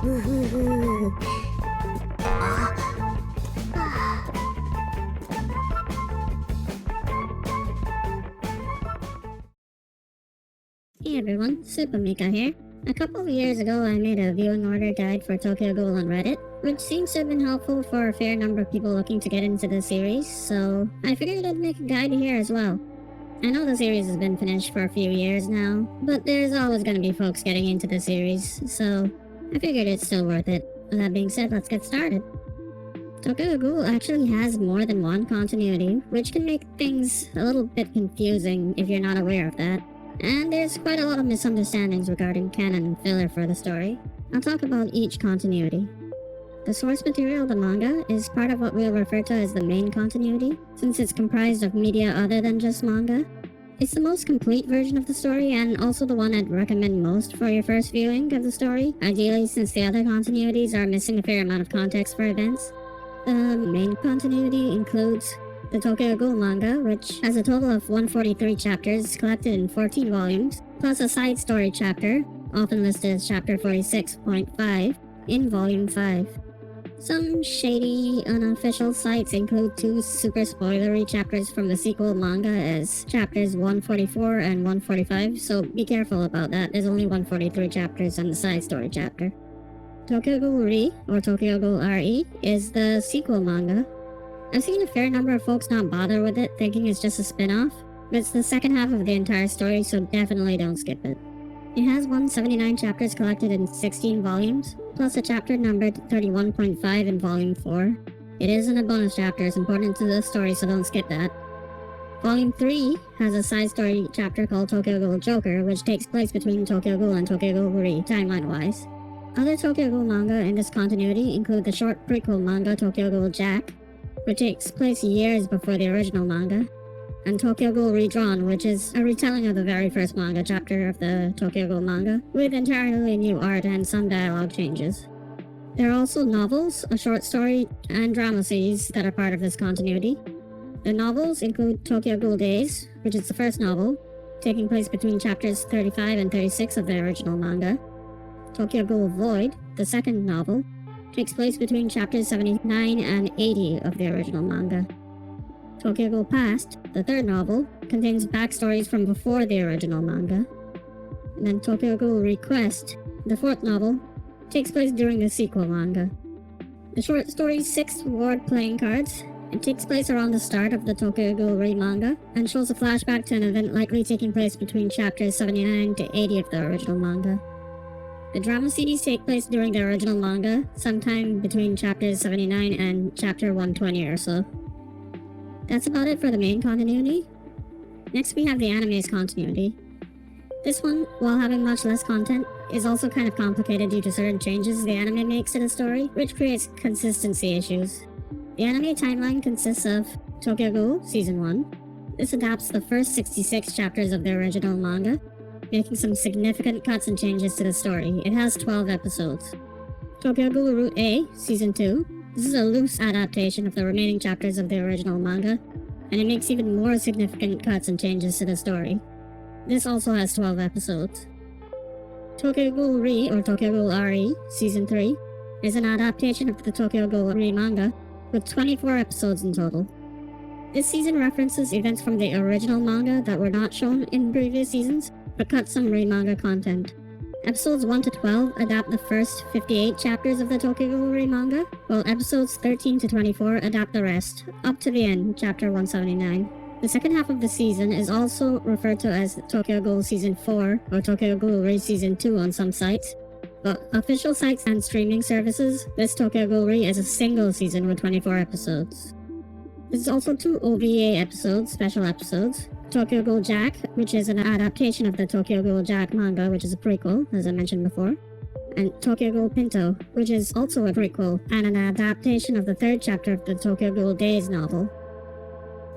Hey everyone, SupaMika here. A couple of years ago I made a viewing order guide for Tokyo Ghoul on Reddit, which seems to have been helpful for a fair number of people looking to get into the series, so I figured I'd make a guide here as well. I know the series has been finished for a few years now, but there's always going to be folks getting into the series, so I figured it's still worth it. With that being said, let's get started. Tokyo Ghoul actually has more than one continuity, which can make things a little bit confusing if you're not aware of that. And there's quite a lot of misunderstandings regarding canon and filler for the story. I'll talk about each continuity. The source material, the manga, is part of what we'll refer to as the main continuity, since it's comprised of media other than just manga. It's the most complete version of the story, and also the one I'd recommend most for your first viewing of the story, ideally since the other continuities are missing a fair amount of context for events. The main continuity includes the Tokyo Ghoul manga, which has a total of 143 chapters collected in 14 volumes, plus a side story chapter, often listed as chapter 46.5, in volume 5. Some shady, unofficial sites include 2 super spoilery chapters from the sequel manga as chapters 144 and 145, so be careful about that. There's only 143 chapters in the side story chapter. Tokyo Ghoul Re, or Tokyo Ghoul RE, is the sequel manga. I've seen a fair number of folks not bother with it, thinking it's just a spin-off, but it's the second half of the entire story, so definitely don't skip it. It has 179 chapters collected in 16 volumes, plus a chapter numbered 31.5 in volume 4. It isn't a bonus chapter, it's important to the story, so don't skip that. Volume 3 has a side story chapter called Tokyo Ghoul Joker, which takes place between Tokyo Ghoul and Tokyo Ghoul Re, timeline-wise. Other Tokyo Ghoul manga in this continuity include the short prequel manga Tokyo Ghoul Jack, which takes place years before the original manga, and Tokyo Ghoul Redrawn, which is a retelling of the very first manga chapter of the Tokyo Ghoul manga, with entirely new art and some dialogue changes. There are also novels, a short story, and drama series that are part of this continuity. The novels include Tokyo Ghoul Days, which is the first novel, taking place between chapters 35 and 36 of the original manga. Tokyo Ghoul Void, the second novel, takes place between chapters 79 and 80 of the original manga. Tokyo Ghoul Past, the third novel, contains backstories from before the original manga. And then Tokyo Ghoul Request, the fourth novel, takes place during the sequel manga. The short story 6 Ward Playing Cards, it takes place around the start of the Tokyo Ghoul Re manga, and shows a flashback to an event likely taking place between chapters 79 to 80 of the original manga. The drama series take place during the original manga, sometime between chapters 79 and chapter 120 or so. That's about it for the main continuity. Next we have the anime's continuity. This one, while having much less content, is also kind of complicated due to certain changes the anime makes to the story, which creates consistency issues. The anime timeline consists of Tokyo Ghoul Season 1. This adapts the first 66 chapters of the original manga, making some significant cuts and changes to the story. It has 12 episodes. Tokyo Ghoul Route A, Season 2. This is a loose adaptation of the remaining chapters of the original manga, and it makes even more significant cuts and changes to the story. This also has 12 episodes. Tokyo Ghoul Re, or Tokyo Ghoul RE, Season 3, is an adaptation of the Tokyo Ghoul Re manga, with 24 episodes in total. This season references events from the original manga that were not shown in previous seasons, but cut some re-manga content. Episodes 1 to 12 adapt the first 58 chapters of the Tokyo Ghoul Re manga, while episodes 13 to 24 adapt the rest, up to the end, chapter 179. The second half of the season is also referred to as Tokyo Ghoul Season 4, or Tokyo Ghoul Re Season 2 on some sites, but official sites and streaming services list Tokyo Ghoul Re as a single season with 24 episodes. There's also 2 OVA episodes, special episodes, Tokyo Ghoul Jack, which is an adaptation of the Tokyo Ghoul Jack manga, which is a prequel, as I mentioned before, and Tokyo Ghoul Pinto, which is also a prequel, and an adaptation of the third chapter of the Tokyo Ghoul Days novel.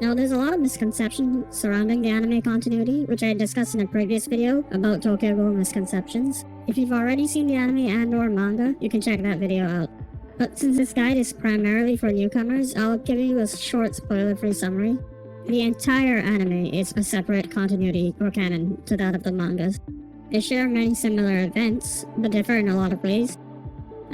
Now, there's a lot of misconception surrounding the anime continuity, which I discussed in a previous video about Tokyo Ghoul misconceptions. If you've already seen the anime and/or manga, you can check that video out. But since this guide is primarily for newcomers, I'll give you a short spoiler-free summary. The entire anime is a separate continuity or canon to that of the mangas. They share many similar events, but differ in a lot of ways.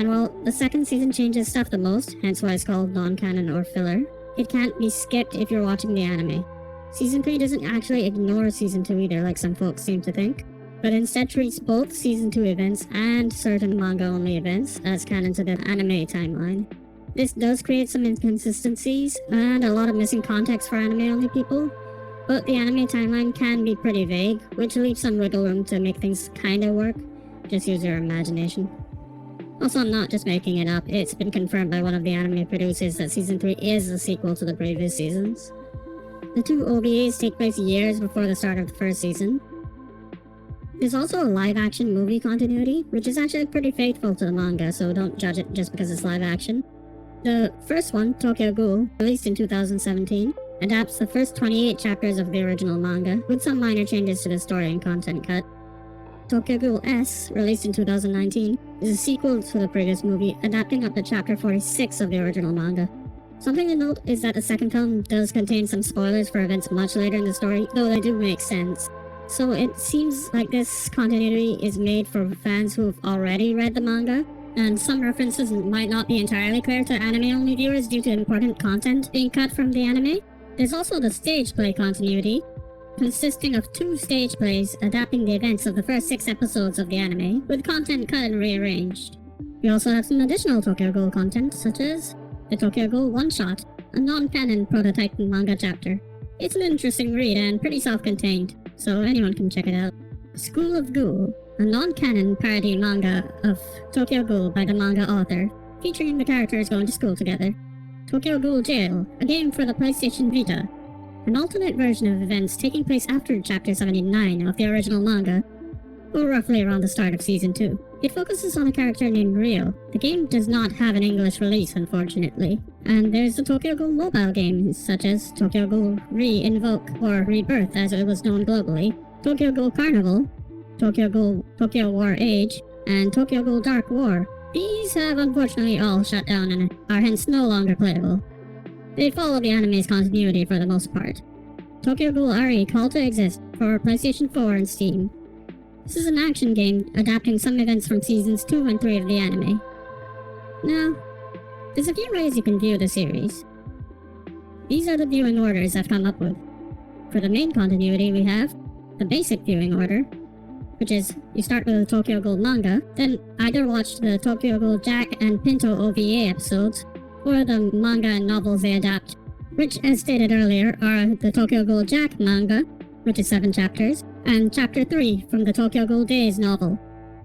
And while the second season changes stuff the most, hence why it's called non-canon or filler, it can't be skipped if you're watching the anime. Season 3 doesn't actually ignore Season 2 either, like some folks seem to think, but instead treats both Season 2 events and certain manga-only events as canon to the anime timeline. This does create some inconsistencies and a lot of missing context for anime-only people, but the anime timeline can be pretty vague, which leaves some wiggle room to make things kinda work. Just use your imagination. Also, I'm not just making it up, it's been confirmed by one of the anime producers that Season 3 is a sequel to the previous seasons. The two OVAs take place years before the start of the first season. There's also a live-action movie continuity, which is actually pretty faithful to the manga, so don't judge it just because it's live-action. The first one, Tokyo Ghoul, released in 2017, adapts the first 28 chapters of the original manga, with some minor changes to the story and content cut. Tokyo Ghoul S, released in 2019, is a sequel to the previous movie, adapting up to chapter 46 of the original manga. Something to note is that the second film does contain some spoilers for events much later in the story, though they do make sense. So it seems like this continuity is made for fans who have already read the manga, and some references might not be entirely clear to anime-only viewers due to important content being cut from the anime. There's also the stage play continuity, consisting of 2 stage plays adapting the events of the first 6 episodes of the anime, with content cut and rearranged. We also have some additional Tokyo Ghoul content, such as the Tokyo Ghoul one-shot, a non-canon prototype manga chapter. It's an interesting read and pretty self-contained, so anyone can check it out. School of Ghoul, a non-canon parody manga of Tokyo Ghoul by the manga author, featuring the characters going to school together. Tokyo Ghoul Jail, a game for the PlayStation Vita, an alternate version of events taking place after Chapter 79 of the original manga, or roughly around the start of Season 2. It focuses on a character named Ryo. The game does not have an English release, unfortunately, and there's the Tokyo Ghoul mobile games, such as Tokyo Ghoul Re-Invoke, or Rebirth as it was known globally, Tokyo Ghoul Carnival, Tokyo Ghoul Tokyo War Age, and Tokyo Ghoul Dark War. These have unfortunately all shut down and are hence no longer playable. They follow the anime's continuity for the most part. Tokyo Ghoul RE Call to Exist for PlayStation 4 and Steam. This is an action game adapting some events from seasons 2 and 3 of the anime. Now, there's a few ways you can view the series. These are the viewing orders I've come up with. For the main continuity we have the basic viewing order, which is you start with the Tokyo Ghoul manga, then either watch the Tokyo Ghoul Jack and Pinto OVA episodes, or the manga and novels they adapt, which as stated earlier are the Tokyo Ghoul Jack manga, which is 7 chapters, and chapter 3 from the Tokyo Ghoul Days novel.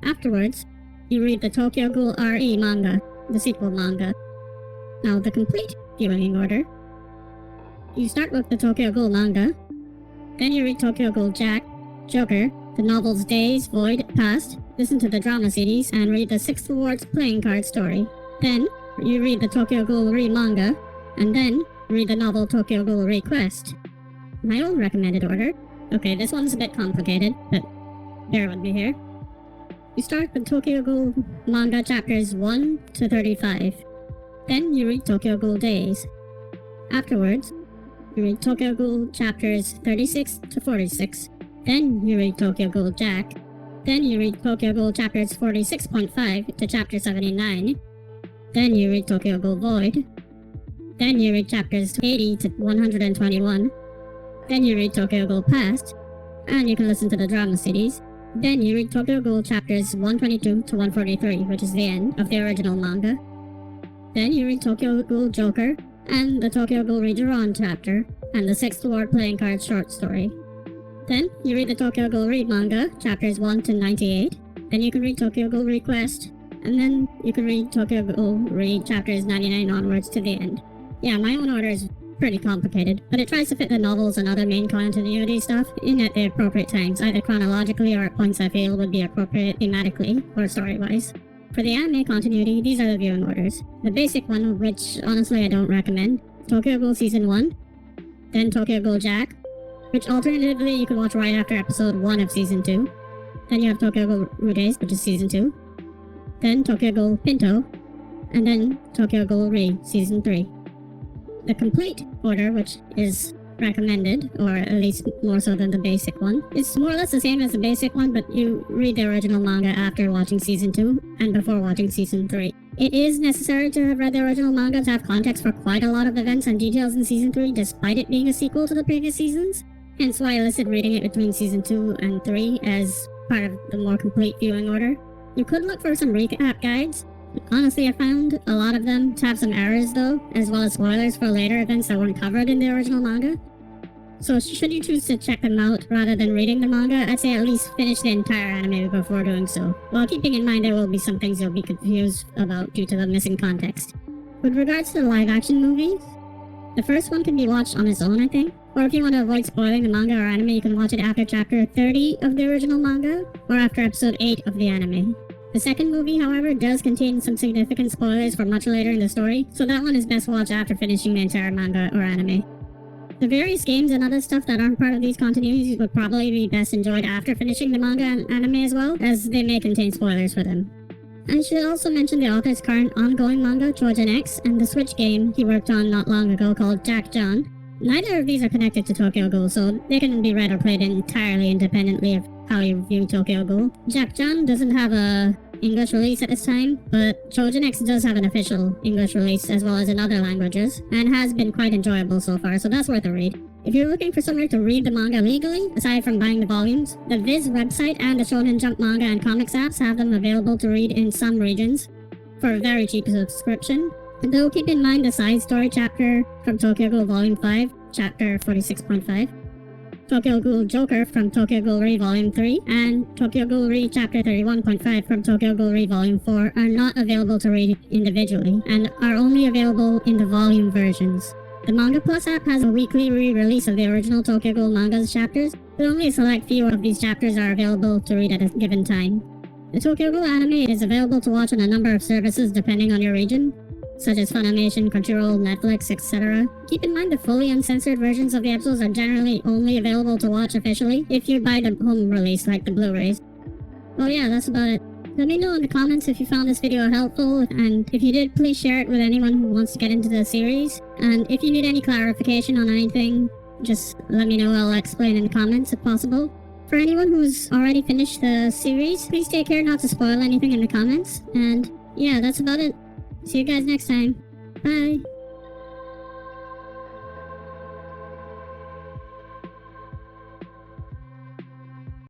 Afterwards, you read the Tokyo Ghoul RE manga, the sequel manga. Now the complete viewing order. You start with the Tokyo Ghoul manga, then you read Tokyo Ghoul Jack, Joker, the novels Days, Void, Past, listen to the drama CDs, and read the 6th Ward's playing card story. Then, you read the Tokyo Ghoul Re manga, and then read the novel Tokyo Ghoul Request. My own recommended order. Okay, this one's a bit complicated, but bear with me here. You start with Tokyo Ghoul manga chapters 1 to 35. Then you read Tokyo Ghoul Days. Afterwards, you read Tokyo Ghoul chapters 36 to 46. Then you read Tokyo Ghoul Jack. Then you read Tokyo Ghoul chapters 46.5 to chapter 79. Then you read Tokyo Ghoul Void. Then you read chapters 80 to 121. Then you read Tokyo Ghoul Past, and you can listen to the drama CDs. Then you read Tokyo Ghoul chapters 122 to 143, which is the end of the original manga. Then you read Tokyo Ghoul Joker, and the Tokyo Ghoul Redrawn chapter, and the 6th Ward playing card short story. Then you read the Tokyo Ghoul Re manga, chapters 1 to 98. Then you can read Tokyo Ghoul Request, and then you can read Tokyo Ghoul Re chapters 99 onwards to the end. Yeah, my own order is pretty complicated, but it tries to fit the novels and other main continuity stuff in at the appropriate times, either chronologically or at points I feel would be appropriate thematically or story-wise. For the anime continuity, these are the viewing orders. The basic one, which honestly I don't recommend, Tokyo Ghoul Season 1, then Tokyo Ghoul Jack, which alternatively you can watch right after episode 1 of Season 2. Then you have Tokyo Ghoul Rudays, which is Season 2. Then Tokyo Ghoul Pinto, and then Tokyo Ghoul Re Season 3. The complete order, which is recommended, or at least more so than the basic one. It's more or less the same as the basic one, but you read the original manga after watching Season 2 and before watching Season 3. It is necessary to have read the original manga to have context for quite a lot of events and details in Season 3, despite it being a sequel to the previous seasons. Hence why I listed reading it between Season 2 and 3 as part of the more complete viewing order. You could look for some recap guides. Honestly, I found a lot of them to have some errors though, as well as spoilers for later events that weren't covered in the original manga. So should you choose to check them out rather than reading the manga, I'd say at least finish the entire anime before doing so, while keeping in mind there will be some things you'll be confused about due to the missing context. With regards to the live action movies, the first one can be watched on its own, I think. Or if you want to avoid spoiling the manga or anime, you can watch it after chapter 30 of the original manga, or after episode 8 of the anime. The second movie, however, does contain some significant spoilers for much later in the story, so that one is best watched after finishing the entire manga or anime. The various games and other stuff that aren't part of these continuities would probably be best enjoyed after finishing the manga and anime as well, as they may contain spoilers for them. I should also mention the author's current ongoing manga, Choujin X, and the Switch game he worked on not long ago called Jeanne. Neither of these are connected to Tokyo Ghoul, so they can be read or played entirely independently of how you view Tokyo Ghoul. Jeanne doesn't have a English release at this time, but Choujin X does have an official English release as well as in other languages, and has been quite enjoyable so far, so that's worth a read. If you're looking for somewhere to read the manga legally, aside from buying the volumes, the Viz website and the Shonen Jump manga and comics apps have them available to read in some regions for a very cheap subscription. Though keep in mind the side story chapter from Tokyo Ghoul Volume 5, Chapter 46.5, Tokyo Ghoul Joker from Tokyo Ghoul Re Volume 3, and Tokyo Ghoul Re Chapter 31.5 from Tokyo Ghoul Re Volume 4 are not available to read individually, and are only available in the volume versions. The Manga Plus app has a weekly re-release of the original Tokyo Ghoul manga's chapters, but only a select few of these chapters are available to read at a given time. The Tokyo Ghoul anime is available to watch on a number of services depending on your region, such as Funimation, Crunchyroll, Netflix, etc. Keep in mind the fully uncensored versions of the episodes are generally only available to watch officially if you buy the home release like the Blu-rays. Well yeah, that's about it. Let me know in the comments if you found this video helpful, and if you did, please share it with anyone who wants to get into the series. And if you need any clarification on anything, just let me know, I'll explain in the comments if possible. For anyone who's already finished the series, please take care not to spoil anything in the comments. And yeah, that's about it. See you guys next time. Bye!